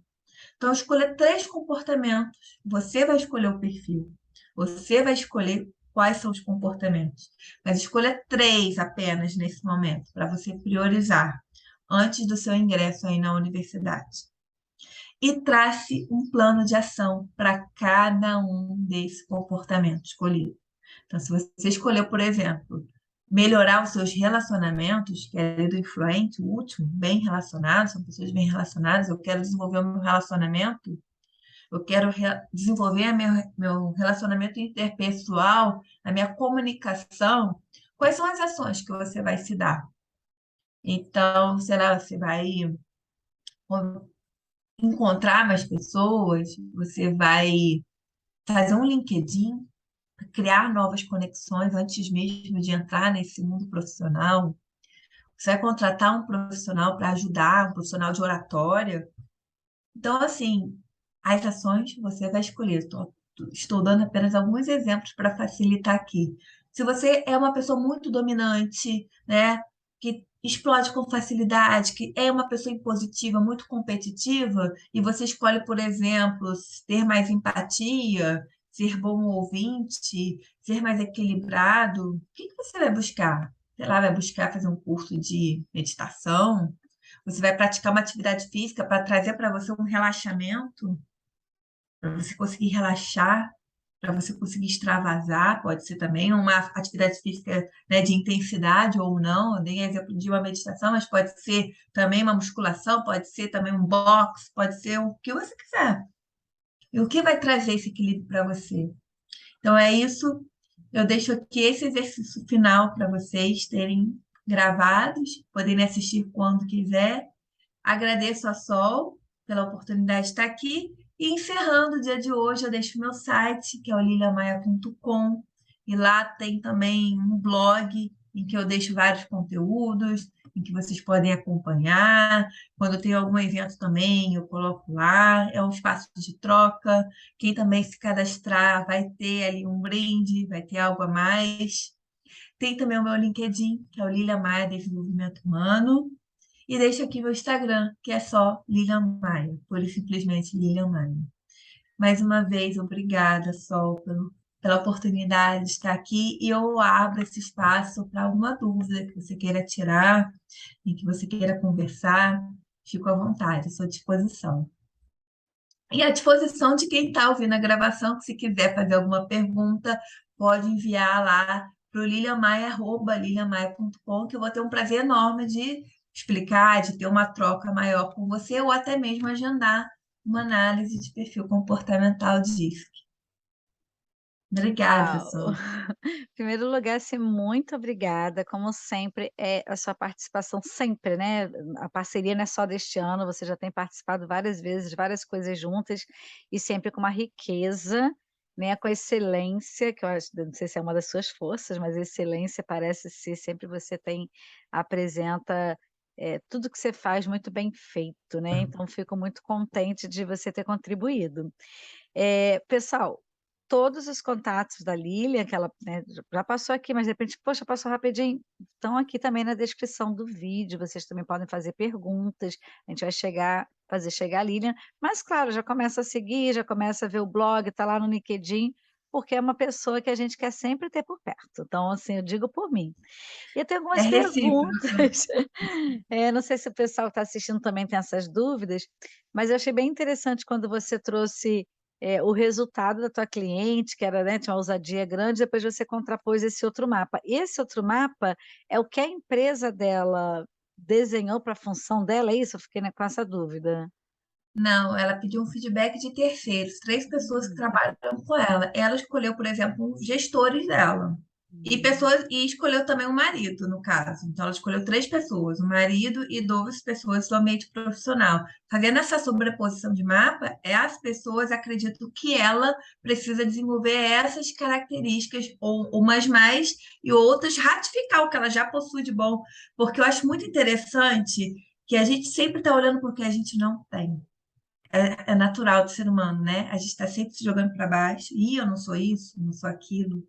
Speaker 2: Então, escolha 3 comportamentos. Você vai escolher o perfil. Você vai escolher quais são os comportamentos. Mas escolha 3 apenas nesse momento, para você priorizar antes do seu ingresso aí na universidade. E trace um plano de ação para cada um desses comportamentos escolhidos. Então, se você escolheu, por exemplo, melhorar os seus relacionamentos, que é do influente, o último, bem relacionado, são pessoas bem relacionadas, eu quero desenvolver o meu relacionamento, eu quero desenvolver meu relacionamento interpessoal, a minha comunicação, quais são as ações que você vai se dar? Então, sei lá, você vai encontrar mais pessoas, você vai fazer um LinkedIn, criar novas conexões antes mesmo de entrar nesse mundo profissional. Você vai contratar um profissional para ajudar, um profissional de oratória. Então, assim, as ações você vai escolher. Estou dando apenas alguns exemplos para facilitar aqui. Se você é uma pessoa muito dominante, né, que explode com facilidade, que é uma pessoa impositiva, muito competitiva, e você escolhe, por exemplo, ter mais empatia, ser bom ouvinte, ser mais equilibrado, o que você vai buscar? Sei lá, vai buscar fazer um curso de meditação, você vai praticar uma atividade física para trazer para você um relaxamento, para você conseguir relaxar, para você conseguir extravasar. Pode ser também uma atividade física, né, de intensidade ou não. Eu dei exemplo de uma meditação, mas pode ser também uma musculação, pode ser também um boxe, pode ser o que você quiser. E o que vai trazer esse equilíbrio para você? Então, é isso. Eu deixo aqui esse exercício final para vocês terem gravados, poderem assistir quando quiser. Agradeço a Sol pela oportunidade de estar aqui. E encerrando o dia de hoje, eu deixo meu site, que é o liliamaia.com, e lá tem também um blog em que eu deixo vários conteúdos, em que vocês podem acompanhar. Quando eu tenho algum evento também, eu coloco lá. É um espaço de troca. Quem também se cadastrar vai ter ali um brinde, vai ter algo a mais. Tem também o meu LinkedIn, que é o Lilia Maia Desenvolvimento Humano. E deixo aqui meu Instagram, que é só Lilian Maia, pura e simplesmente Lilian Maia. Mais uma vez, obrigada, Sol, pela oportunidade de estar aqui. E eu abro esse espaço para alguma dúvida que você queira tirar, e que você queira conversar. Fico à vontade, estou à disposição. E à disposição de quem está ouvindo a gravação, que se quiser fazer alguma pergunta, pode enviar lá para o liliamaia.com, que eu vou ter um prazer enorme de explicar, de ter uma troca maior com você, ou até mesmo agendar uma análise de perfil comportamental de DISC. Obrigada,
Speaker 1: Ah,
Speaker 2: Sol.
Speaker 1: em primeiro lugar, assim, muito obrigada, como sempre, a sua participação sempre, né, a parceria não é só deste ano, você já tem participado várias vezes, várias coisas juntas, e sempre com uma riqueza, né, com excelência, que eu acho não sei se é uma das suas forças, mas excelência parece ser sempre você tem apresenta, tudo que você faz muito bem feito, né, então fico muito contente de você ter contribuído. Pessoal, todos os contatos da Lilian, que ela, né, já passou aqui, mas de repente, poxa, passou rapidinho, estão aqui também na descrição do vídeo, vocês também podem fazer perguntas, a gente vai fazer chegar a Lilian, mas claro, já começa a seguir, já começa a ver o blog, está lá no LinkedIn, porque é uma pessoa que a gente quer sempre ter por perto, então assim, eu digo por mim. E eu tenho
Speaker 2: É
Speaker 1: algumas
Speaker 2: recíproco.
Speaker 1: perguntas, não sei se o pessoal que está assistindo também tem essas dúvidas, mas eu achei bem interessante quando você trouxe, o resultado da tua cliente, que era, né, tinha uma ousadia grande, depois você contrapôs esse outro mapa. Esse outro mapa é o que a empresa dela desenhou para a função dela, é isso? Eu fiquei, né, com essa dúvida.
Speaker 2: Não, ela pediu um feedback de terceiros, 3 pessoas que trabalham com ela. Ela escolheu, por exemplo, os gestores dela.
Speaker 1: Hum.
Speaker 2: E escolheu também o marido, no caso. Então, ela escolheu 3 pessoas, o marido e 2 pessoas do ambiente profissional. Fazendo essa sobreposição de mapa, as pessoas acreditam que ela precisa desenvolver essas características, ou umas mais, e outras ratificar o que ela já possui de bom. Porque eu acho muito interessante que a gente sempre está olhando porque a gente não tem. É natural do ser humano, né? A gente está sempre se jogando para baixo. Ih, eu não sou isso, não sou aquilo.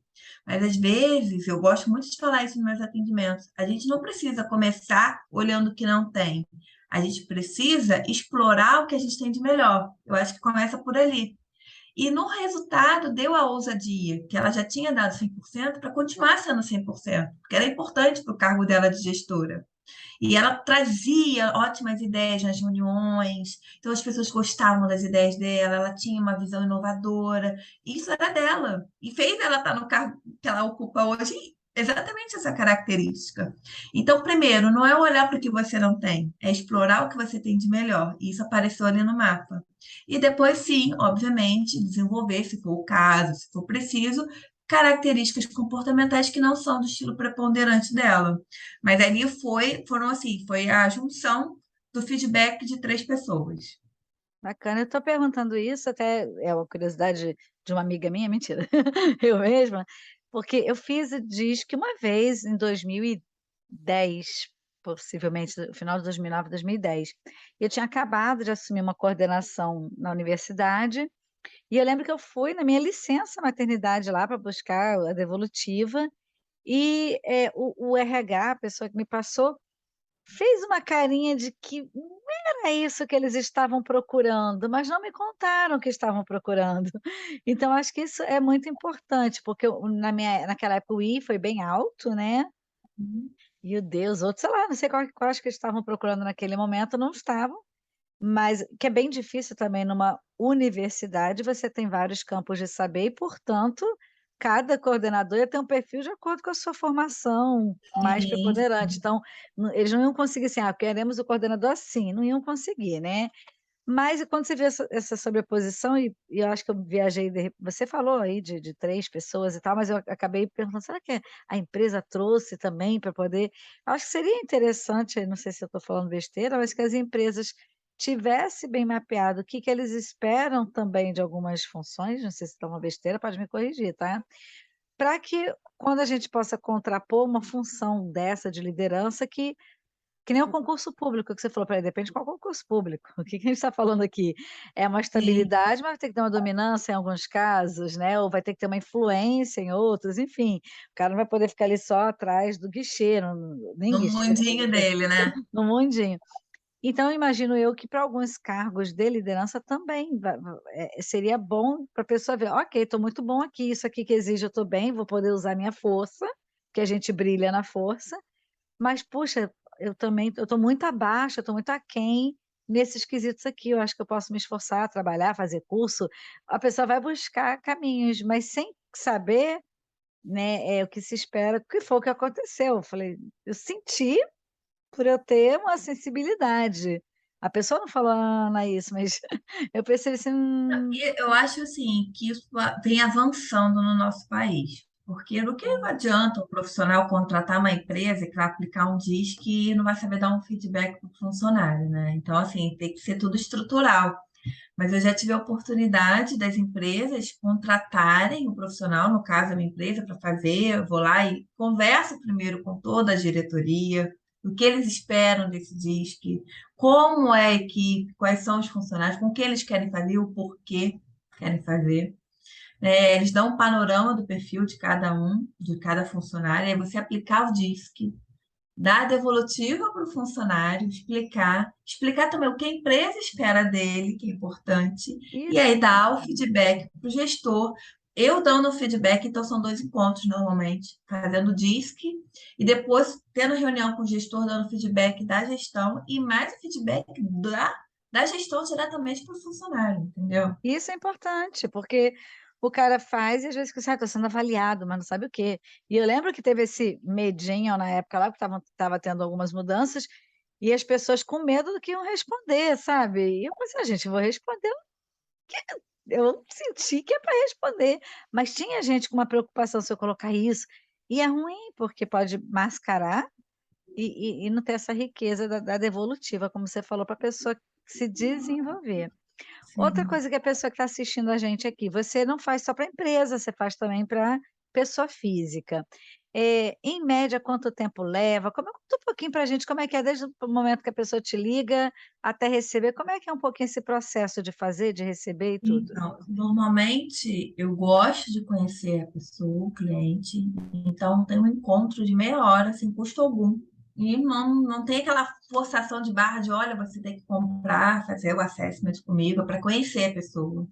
Speaker 2: Mas às vezes, eu gosto muito de falar isso nos meus atendimentos. A gente não precisa começar olhando o que não tem. A gente precisa explorar o que a gente tem de melhor. Eu acho que começa por ali. E no resultado, deu a ousadia, que ela já tinha dado 100% para continuar sendo 100%, porque era importante para o cargo dela de gestora. E ela trazia ótimas ideias nas reuniões, então as pessoas gostavam das ideias dela, ela tinha uma visão inovadora, isso era dela, e fez ela estar no cargo que ela ocupa hoje, exatamente essa característica. Então, primeiro, não é olhar para o que você não tem, é explorar o que você tem de melhor, e isso apareceu ali no mapa. E depois, sim, obviamente, desenvolver, se for o caso, se for preciso, características comportamentais que não são do estilo preponderante dela. Mas ali foram assim, foi a junção do feedback de 3 pessoas.
Speaker 1: Bacana, eu estou perguntando isso até é uma curiosidade de uma amiga minha, mentira, eu mesma, porque eu fiz o DISC uma vez em 2010, possivelmente no final de 2009, 2010. Eu tinha acabado de assumir uma coordenação na universidade, e eu lembro que eu fui na minha licença maternidade lá para buscar a devolutiva, e, o RH, a pessoa que me passou, fez uma carinha de que não era isso que eles estavam procurando, mas não me contaram o que estavam procurando. Então acho que isso é muito importante, porque naquela época o I foi bem alto, né,
Speaker 2: Uhum.
Speaker 1: e o D, os outros, sei lá, não sei quais que eles estavam procurando naquele momento, não estavam, mas que é bem difícil também numa universidade, você tem vários campos de saber e, portanto, cada coordenador ia ter um perfil de acordo com a sua formação mais
Speaker 2: Sim,
Speaker 1: preponderante. Então, eles não iam conseguir assim: "Ah, queremos o coordenador assim", não iam conseguir, né. Mas e quando você vê essa sobreposição e eu acho que eu viajei você falou aí de 3 pessoas e tal, mas eu acabei perguntando: "Será que a empresa trouxe também para poder", acho que seria interessante, não sei se eu estou falando besteira, mas que as empresas tivesse bem mapeado o que que eles esperam também de algumas funções, não sei se está uma besteira, pode me corrigir, tá? Para que quando a gente possa contrapor uma função dessa de liderança que nem o concurso público que você falou, espera depende qual concurso público, o que que a gente está falando aqui? É uma
Speaker 2: sim.
Speaker 1: estabilidade, mas vai ter que ter uma dominância em alguns casos, né, ou vai ter que ter uma influência em outros, enfim, o cara não vai poder ficar ali só atrás do guichê, nem
Speaker 2: No
Speaker 1: guichê,
Speaker 2: mundinho dele, né?
Speaker 1: no mundinho. Então imagino eu que para alguns cargos de liderança também seria bom para a pessoa ver: "Ok, estou muito bom aqui, isso aqui que exige eu estou bem, vou poder usar minha força", que a gente brilha na força, mas puxa, eu estou muito abaixo, eu estou muito aquém nesses quesitos aqui, eu acho que eu posso me esforçar, trabalhar, fazer curso. A pessoa vai buscar caminhos, mas sem saber, né, o que se espera, o que foi o que aconteceu. Eu falei, eu senti por eu ter uma sensibilidade, A pessoa não falou: "Ah, Anaísa", mas eu percebi assim,
Speaker 2: E eu acho assim que isso vem avançando no nosso país, porque do que adianta o profissional contratar uma empresa que vai aplicar um DISC e não vai saber dar um feedback para o funcionário, né? Então, assim, tem que ser tudo estrutural. Mas eu já tive a oportunidade das empresas contratarem o profissional, no caso, a minha empresa, para fazer. Eu vou lá e converso primeiro com toda a diretoria, o que eles esperam desse DISC, como é a equipe, quais são os funcionários, com o que eles querem fazer, o porquê querem fazer. Eles dão um panorama do perfil de cada um, de cada funcionário, aí você aplicar o DISC, dar a devolutiva para o funcionário, explicar também o que a empresa espera dele, que é importante, e
Speaker 1: isso é
Speaker 2: aí dar o
Speaker 1: importante.
Speaker 2: feedback para o gestor. Eu dando o feedback, então são dois encontros normalmente, fazendo DISC e depois tendo reunião com o gestor, dando feedback da gestão e mais o feedback da gestão diretamente para o funcionário, entendeu?
Speaker 1: Isso é importante, porque o cara faz e às vezes fica assim: "Ah, sendo avaliado", mas não sabe o quê. E eu lembro que teve esse medinho na época lá, que estava tendo algumas mudanças, e as pessoas com medo do que iam responder, sabe. E eu pensei: "Ah, gente, eu vou responder o que eu senti que é para responder", mas tinha gente com uma preocupação se eu colocar isso, e é ruim, porque pode mascarar e não ter essa riqueza da devolutiva, como você falou, para a pessoa se desenvolver. Outra
Speaker 2: Sim.
Speaker 1: coisa que a pessoa que está assistindo a gente aqui, você não faz só para empresa, você faz também para pessoa física. Em média, quanto tempo leva? Conta um pouquinho para a gente como é que é desde o momento que a pessoa te liga até receber, como é que é um pouquinho esse processo de fazer, de receber e tudo?
Speaker 2: Então, normalmente eu gosto de conhecer a pessoa, o cliente, então tem um encontro de meia hora sem custo algum. E não tem aquela forçação de barra de, olha, você tem que comprar, fazer o assessment comigo para conhecer a pessoa.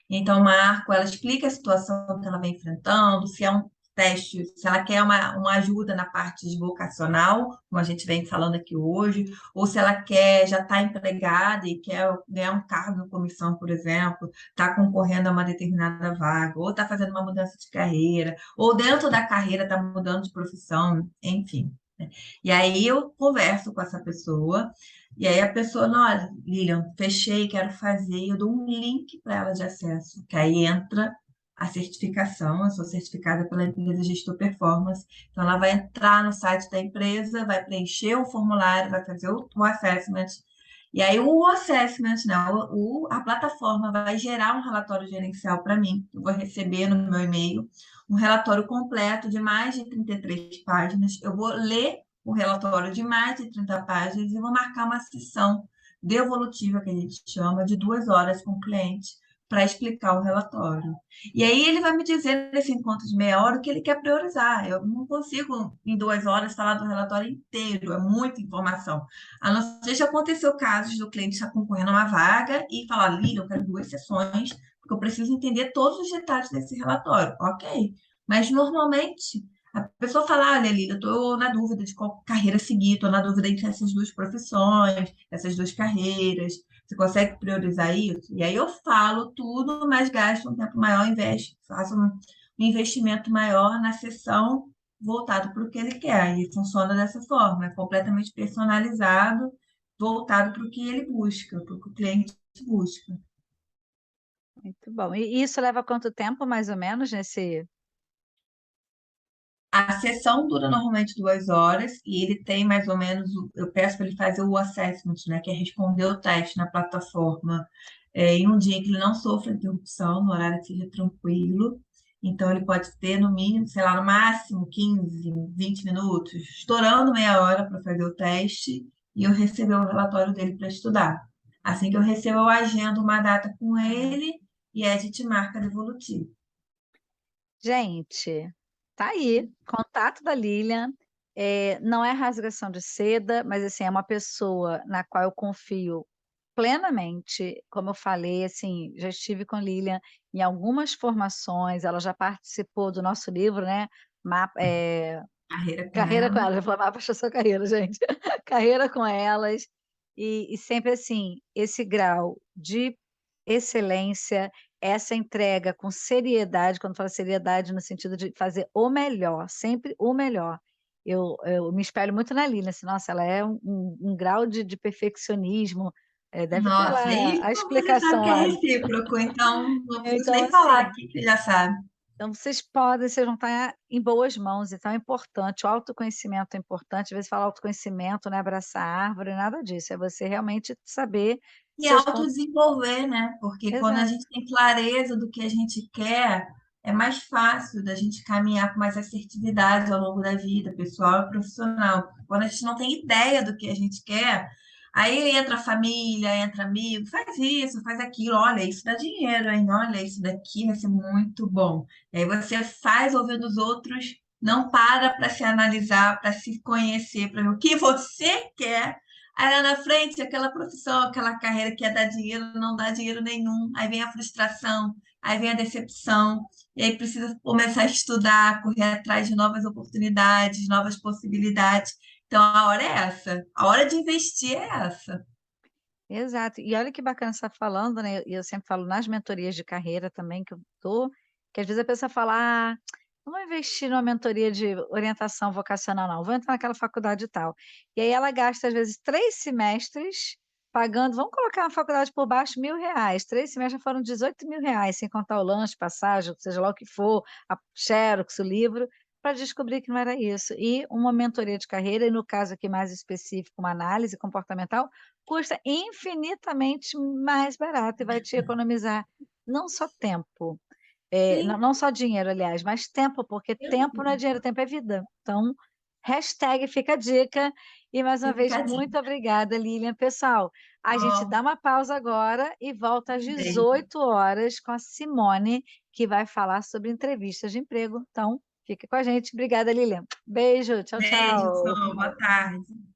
Speaker 2: Então, marco, ela explica a situação que ela vem enfrentando, se é um teste, se ela quer uma ajuda na parte de vocacional, como a gente vem falando aqui hoje, ou se ela quer, já está empregada e quer ganhar um cargo em comissão, por exemplo, está concorrendo a uma determinada vaga, ou está fazendo uma mudança de carreira, ou dentro da carreira está mudando de profissão, enfim. Né? E aí eu converso com essa pessoa, e aí a pessoa, não, olha, Lilian, fechei, quero fazer, eu dou um link para ela de acesso, que aí entra a certificação, eu sou certificada pela empresa Gestor Performance, então ela vai entrar no site da empresa, vai preencher o formulário, vai fazer o assessment, e aí o assessment, né, a plataforma vai gerar um relatório gerencial para mim, eu vou receber no meu e-mail um relatório completo de mais de 33 páginas, eu vou ler o relatório de mais de 30 páginas e vou marcar uma sessão devolutiva, que a gente chama, de 2 horas com o cliente para explicar o relatório. E aí ele vai me dizer nesse encontro de meia hora o que ele quer priorizar. Eu não consigo, em 2 horas, falar do relatório inteiro, é muita informação. A não ser se aconteceu casos do cliente estar concorrendo a uma vaga e falar, Lília, eu quero 2 sessões, porque eu preciso entender todos os detalhes desse relatório. Ok. Mas normalmente a pessoa fala, olha, Lila, eu estou na dúvida de qual carreira seguir, estou na dúvida entre essas duas profissões, essas duas carreiras, você consegue priorizar isso? E aí eu falo tudo, mas gasto um tempo maior, faço um investimento maior na sessão voltado para o que ele quer. E funciona dessa forma, é completamente personalizado, voltado para o que ele busca, para o que o cliente busca.
Speaker 1: Muito bom. E isso leva quanto tempo mais ou menos nesse
Speaker 2: A sessão dura normalmente 2 horas e ele tem mais ou menos, eu peço para ele fazer o assessment, né, que é responder o teste na plataforma, em um dia que ele não sofra interrupção, no horário que seja tranquilo. Então, ele pode ter no mínimo, sei lá, no máximo 15, 20 minutos, estourando meia hora para fazer o teste e eu receber o relatório dele para estudar. Assim que eu recebo, eu agendo uma data com ele e aí a gente marca a devolutiva.
Speaker 1: gente, tá aí, contato da Lilian, não é rasgação de seda, mas, assim, é uma pessoa na qual eu confio plenamente, como eu falei, assim, já estive com Lilian em algumas formações, ela já participou do nosso livro, né,
Speaker 2: Carreira com
Speaker 1: Carreira com
Speaker 2: ela.
Speaker 1: Elas, eu ia falar Mapa da Sua Carreira, gente, Carreira com Elas, e sempre, assim, esse grau de excelência, essa entrega com seriedade, quando falo seriedade no sentido de fazer o melhor, sempre o melhor. eu me espelho muito na Lilian, assim, nossa, ela é um grau de perfeccionismo, deve ter
Speaker 2: Nossa,
Speaker 1: lá
Speaker 2: e
Speaker 1: a
Speaker 2: você sabe
Speaker 1: explicação,
Speaker 2: que é
Speaker 1: olha.
Speaker 2: recíproco, então não preciso
Speaker 1: Então
Speaker 2: nem falar
Speaker 1: assim,
Speaker 2: aqui que já sabe.
Speaker 1: então vocês vão estar em boas mãos, então é importante, o autoconhecimento é importante, às vezes fala autoconhecimento, não é abraçar árvore, nada disso, é você realmente saber
Speaker 2: E
Speaker 1: seus pontos.
Speaker 2: autodesenvolver, né? Porque quando a
Speaker 1: Exato,
Speaker 2: gente tem clareza do que a gente quer, é mais fácil da gente caminhar com mais assertividade ao longo da vida, pessoal e profissional. Quando a gente não tem ideia do que a gente quer, aí entra a família, entra amigo, faz isso, faz aquilo, olha, isso dá dinheiro, hein? Olha, isso daqui vai ser muito bom. E aí você faz ouvindo os outros, não para se analisar, para se conhecer, para ver o que você quer. Aí lá na frente, aquela profissão, aquela carreira que ia dar dinheiro, não dá dinheiro nenhum. Aí vem a frustração, aí vem a decepção, e aí precisa começar a estudar, correr atrás de novas oportunidades, novas possibilidades. Então a hora é essa, a hora de investir é essa.
Speaker 1: exato. E olha que bacana você tá falando, né, e eu sempre falo nas mentorias de carreira também que eu dou, que às vezes a pessoa fala: "Ah, não vou investir numa mentoria de orientação vocacional não, vou entrar naquela faculdade e tal". E aí ela gasta às vezes 3 semestres pagando, vamos colocar uma faculdade por baixo, R$ 1.000, 3 semestres já foram R$ 18.000, sem contar o lanche, passagem, seja lá o que for, a xerox, o livro, para descobrir que não era isso. E uma mentoria de carreira, e no caso aqui mais específico, uma análise comportamental, custa infinitamente mais barato e vai te economizar não só tempo,
Speaker 2: Sim,
Speaker 1: não só dinheiro aliás, mas tempo, porque tempo não é dinheiro, tempo é vida. Então, hashtag fica a dica, e mais uma vez
Speaker 2: fica a
Speaker 1: muito
Speaker 2: dica.
Speaker 1: obrigada Lilian. Pessoal, a gente
Speaker 2: Ó,
Speaker 1: dá uma pausa agora e volta às
Speaker 2: beijo.
Speaker 1: 18 horas com a Simone, que vai falar sobre entrevistas de emprego. Então, fica com a gente. Obrigada Lilian. Beijo, tchau,
Speaker 2: Beijo,
Speaker 1: tchau.
Speaker 2: Sol, boa tarde.